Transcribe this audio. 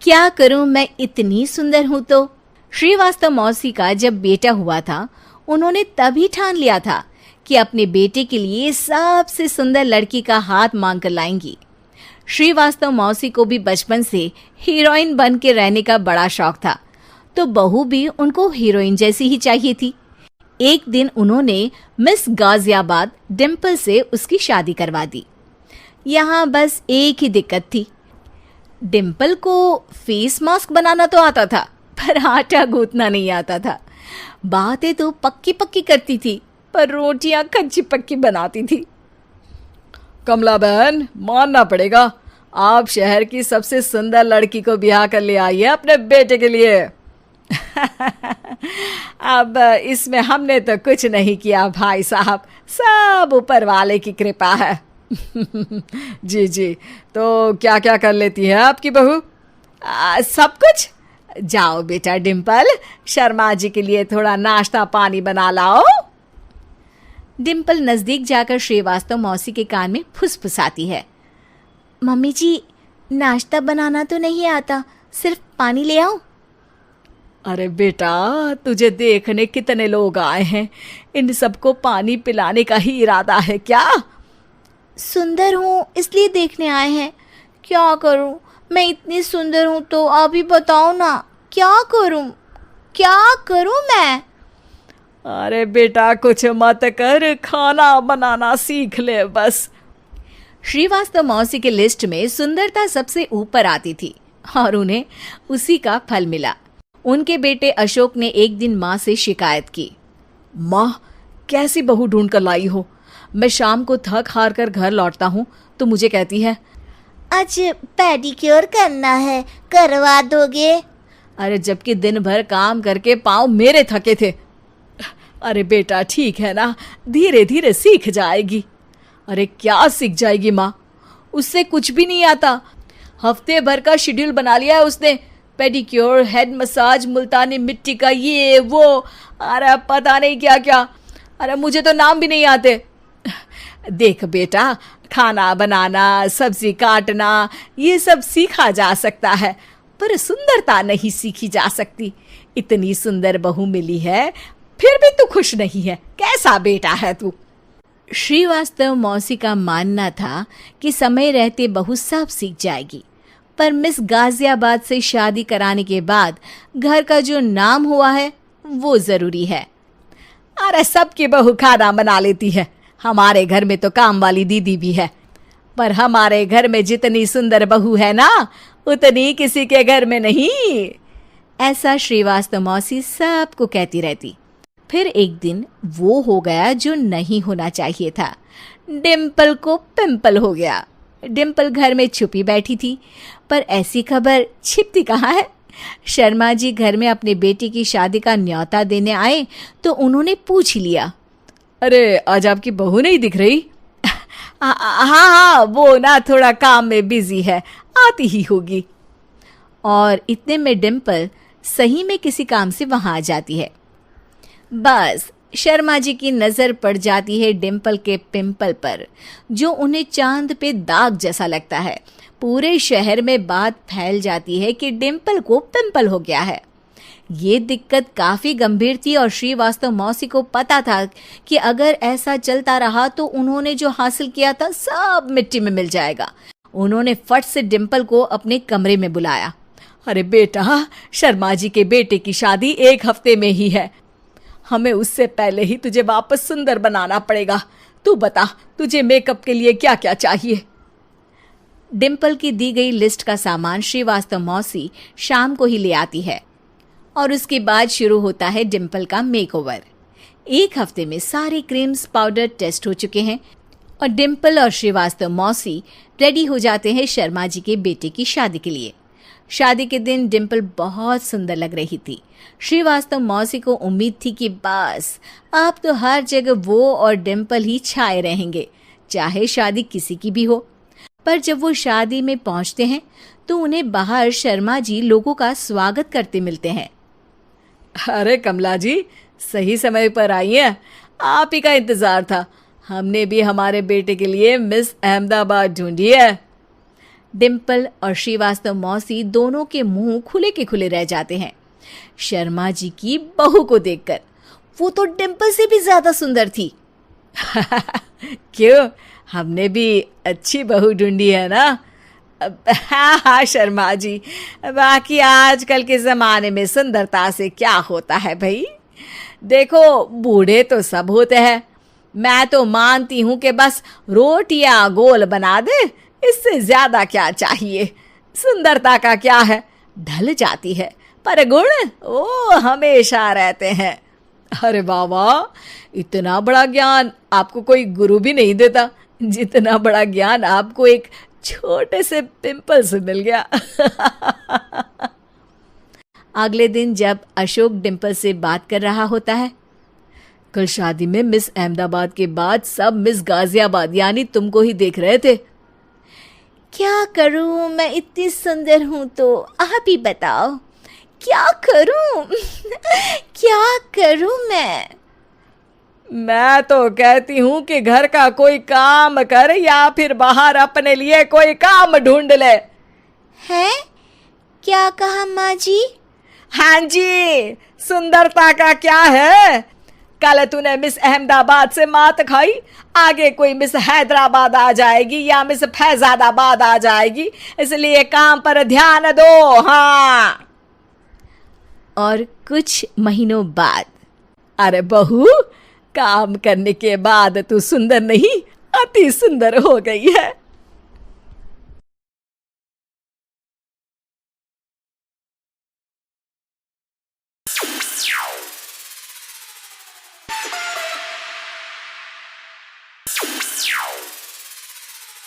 क्या करूं, मैं इतनी सुंदर हूं तो। श्रीवास्तव मौसी का जब बेटा हुआ था, उन्होंने तभी ठान लिया था कि अपने बेटे के लिए सबसे सुंदर लड़की का हाथ मांग कर लाएंगी। श्रीवास्तव मौसी को भी बचपन से हीरोइन बन के रहने का बड़ा शौक था, तो बहू भी उनको हीरोइन जैसी ही चाहिए थी। एक दिन उन्होंने मिस गाजियाबाद डिम्पल से उसकी शादी करवा दी। यहाँ बस एक ही दिक्कत थी, डिम्पल को फेस मास्क बनाना तो आता था, पर आटा गूंथना नहीं आता था। बातें तो पक्की पक्की करती थी, पर रोटियां कच्ची पक्की बनाती थी। कमला बहन, मानना पड़ेगा, आप शहर की सबसे सुंदर लड़की को ब्याह कर ले आई है अपने बेटे के लिए। अब इसमें हमने तो कुछ नहीं किया भाई साहब, सब ऊपर वाले की कृपा है। जी जी, तो क्या क्या कर लेती है आपकी बहू? सब कुछ। जाओ बेटा डिम्पल, शर्मा जी के लिए थोड़ा नाश्ता पानी बना लाओ। डिम्पल नजदीक जाकर श्रीवास्तव मौसी के कान में फुसफुसाती है। मम्मी जी, नाश्ता बनाना तो नहीं आता, सिर्फ पानी ले आओ। अरे बेटा, तुझे देखने कितने लोग आए हैं, इन सबको पानी पिलाने का ही इरादा है क्या? सुंदर हूँ इसलिए देखने आए हैं। क्या करूँ, मैं इतनी सुंदर हूँ तो आप ही बताओ ना, क्या करूँ मैं? अरे बेटा, कुछ मत कर, खाना बनाना सीख ले बस। श्रीवास्तव मौसी के लिस्ट में सुंदरता सबसे ऊपर आती थी और उन्हें उसी का फल मिला। उनके बेटे अशोक ने एक दिन माँ से शिकायत की। माँ, कैसी बहू ढूंढ कर लाई हो? मैं शाम को थक हार कर घर लौटता हूँ तो मुझे कहती है, आज पेडिक्योर करना है, करवा दोगे? अरे जबकि दिन भर काम करके पाँव मेरे थके थे। अरे बेटा, ठीक है ना, धीरे धीरे सीख जाएगी। अरे क्या सीख जाएगी माँ, उससे कुछ भी नहीं आता। हफ्ते भर का शेड्यूल बना लिया है उसने, पेडिक्योर, हेड मसाज, मुल्तानी मिट्टी का ये वो, अरे पता नहीं क्या क्या। अरे मुझे तो नाम भी नहीं आते। देख बेटा, खाना बनाना, सब्जी काटना, ये सब सीखा जा सकता है, पर सुंदरता नहीं सीखी जा सकती। इतनी सुंदर बहू मिली है, फिर भी तू खुश नहीं है, कैसा बेटा है तू? श्रीवास्तव मौसी का मानना था कि समय रहते बहू सब सीख जाएगी, पर मिस गाजियाबाद से शादी कराने के बाद घर का जो नाम हुआ है वो जरूरी है। अरे सबकी बहू खाना बना लेती है, हमारे घर में तो काम वाली दीदी भी है, पर हमारे घर में जितनी सुंदर बहू है ना, उतनी किसी के घर में नहीं। ऐसा श्रीवास्तव मौसी सबको कहती रहती। फिर एक दिन वो हो गया जो नहीं होना चाहिए था, डिम्पल को पिंपल हो गया। डिम्पल घर में छुपी बैठी थी, पर ऐसी खबर छिपती कहाँ है। शर्मा जी घर में अपने बेटी की शादी का न्योता देने आए तो उन्होंने पूछ लिया, अरे आज आपकी बहू नहीं दिख रही? हाँ, वो ना थोड़ा काम में बिजी है, आती ही होगी। और इतने में डिम्पल सही में किसी काम से वहां आ जाती है। बस शर्मा जी की नजर पड़ जाती है डिम्पल के पिंपल पर, जो उन्हें चांद पे दाग जैसा लगता है। पूरे शहर में बात फैल जाती है कि डिम्पल को पिंपल हो गया है। ये दिक्कत काफी गंभीर थी और श्रीवास्तव मौसी को पता था कि अगर ऐसा चलता रहा तो उन्होंने जो हासिल किया था सब मिट्टी में मिल जाएगा। उन्होंने फट से डिम्पल को अपने कमरे में बुलाया। अरे बेटा, शर्मा जी के बेटे की शादी 1 हफ्ते में ही है, हमें उससे पहले ही तुझे वापस सुंदर बनाना पड़ेगा। तू बता, तुझे मेकअप के लिए क्या क्या चाहिए? डिम्पल की दी गई लिस्ट का सामान श्रीवास्तव मौसी शाम को ही ले आती है और उसके बाद शुरू होता है डिम्पल का मेकओवर। 1 हफ्ते में सारे क्रीम्स पाउडर टेस्ट हो चुके हैं और डिम्पल और श्रीवास्तव मौसी रेडी हो जाते हैं शर्मा जी के बेटे की शादी के लिए। शादी के दिन डिम्पल बहुत सुंदर लग रही थी। श्रीवास्तव मौसी को उम्मीद थी कि बस अब तो हर जगह वो और डिम्पल ही छाए रहेंगे, चाहे शादी किसी की भी हो। पर जब वो शादी में पहुंचते हैं तो उन्हें बाहर शर्मा जी लोगों का स्वागत करते मिलते हैं। अरे कमला जी, सही समय पर आई हैं, आप ही का इंतजार था। हमने भी हमारे बेटे के लिए मिस अहमदाबाद ढूंढी है। डिम्पल और श्रीवास्तव मौसी दोनों के मुंह खुले के खुले रह जाते हैं शर्मा जी की बहू को देखकर। वो तो डिम्पल से भी ज्यादा सुंदर थी। क्यों, हमने भी अच्छी बहू ढूंढी है ना? हाँ हाँ शर्मा जी, बाकी आजकल के ज़माने में सुंदरता से क्या होता है भाई? देखो, बूढ़े तो सब होते हैं। मैं तो मानती हूँ कि बस रोटियां गोल बना दे, इससे ज्यादा क्या चाहिए? सुंदरता का क्या है, ढल जाती है, पर गुण वो हमेशा रहते हैं। अरे बाबा, इतना बड़ा ज्ञान आपको कोई गुरु भी नहीं देता जितना बड़ा ज्ञान आपको एक छोटे से पिंपल से मिल गया। अगले दिन जब अशोक डिम्पल से बात कर रहा होता है, कल शादी में मिस अहमदाबाद के बाद सब मिस गाजियाबाद यानी तुमको ही देख रहे थे। क्या करूं, मैं इतनी सुंदर हूं तो आप ही बताओ क्या करूं? क्या करूं मैं तो कहती हूं कि घर का कोई काम कर या फिर बाहर अपने लिए कोई काम ढूंढ ले। है? क्या कहा माँ जी? हाँ जी, सुंदरता का क्या है? कल तूने मिस अहमदाबाद से मात खाई, आगे कोई मिस हैदराबाद आ जाएगी या मिस फैजादाबाद आ जाएगी, इसलिए काम पर ध्यान दो। हाँ। और कुछ महीनों बाद, अरे बहू, काम करने के बाद तू सुंदर नहीं, अति सुंदर हो गई है।